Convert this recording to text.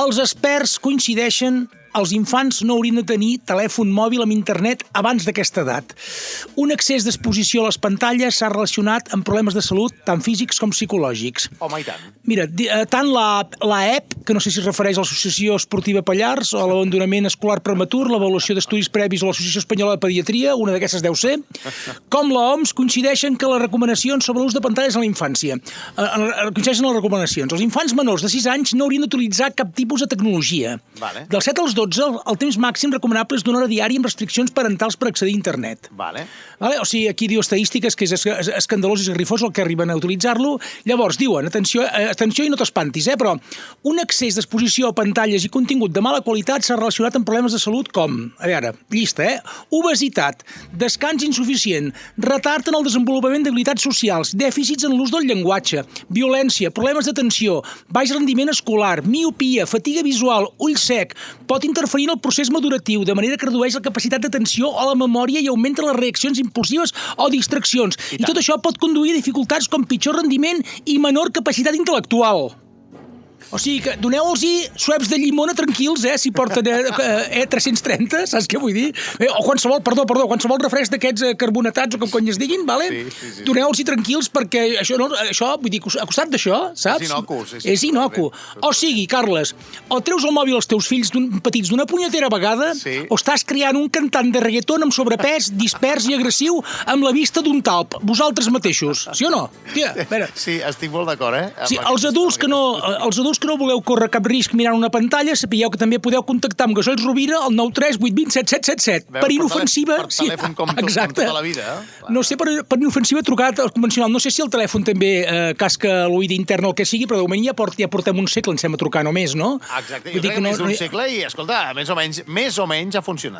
Els experts coincideixen, els infants no haurien de tenir telèfon mòbil amb internet abans d'aquesta edat. Un excés d'exposició a les pantalles s'ha relacionat amb problemes de salut tant físics com psicològics. Home, i tant. Mira, tant l'AEP, que no sé si es refereix a l'Associació Esportiva Pallars, o a l'abandonament escolar prematur, l'avaluació d'estudis previs o l'Associació Espanyola de Pediatria, una d'aquestes deu ser, com l'OMS coincideixen que les recomanacions sobre l'ús de pantalles a la infància. Coincideixen les recomanacions. Els infants menors de 6 anys no haurien d'utilitzar cap tipus de tecnologia. Vale. Dels 7 als 12, el temps màxim recomanable és d'una hora diària amb restriccions parentals per accedir a internet. Vale. O sigui, aquí diu estadístiques que és escandalós i esgarrifós el que arriben a utilitzar-lo. Llavors, diuen, atenció i no t'espantis, però un excés d'exposició a pantalles i contingut de mala qualitat s'ha relacionat amb problemes de salut com, a veure, llista, obesitat, descans insuficient, retard en el desenvolupament d'habilitats socials, dèficits en l'ús del llenguatge, violència, problemes d'atenció, baix rendiment escolar, miopia, fatiga visual, ull sec, pot interferir en el procés maduratiu, de manera que redueix la capacitat d'atenció o la memòria i augmenta les reaccions impulsives o distraccions. I tot això pot conduir a dificultats com pitjor rendiment i menor capacitat intel·lectual. O sigui que doneu-los-hi sueps de llimona tranquils, si porten 330, saps què vull dir? O qualsevol refresc d'aquests carbonatats o com cony es diguin, vale? Sí. Doneu-los-hi tranquils perquè això, vull dir, a costat d'això, saps? És inocu. És inocu. O sigui, Carles, o treus el mòbil als teus fills petits d'una punyetera vegada, o estàs creant un cantant de reggaeton amb sobrepès, dispers i agressiu amb la vista d'un talp, vosaltres mateixos, sí o no? Tia, a veure. Sí, estic molt d'acord, Sí, els adults que no voleu córrer cap risc mirant una pantalla, sapigueu que també podeu contactar amb Gasolls Rovira al 938207777. Per inofensiva... Per telèfon com tota la vida. No sé, per inofensiva trucat al convencional. No sé si el telèfon també casca l'oïda interna o el que sigui, però de moment ja portem un segle, ens sembla trucar només, no? Exacte, jo crec que més d'un segle i, escolta, més o menys ha funcionat.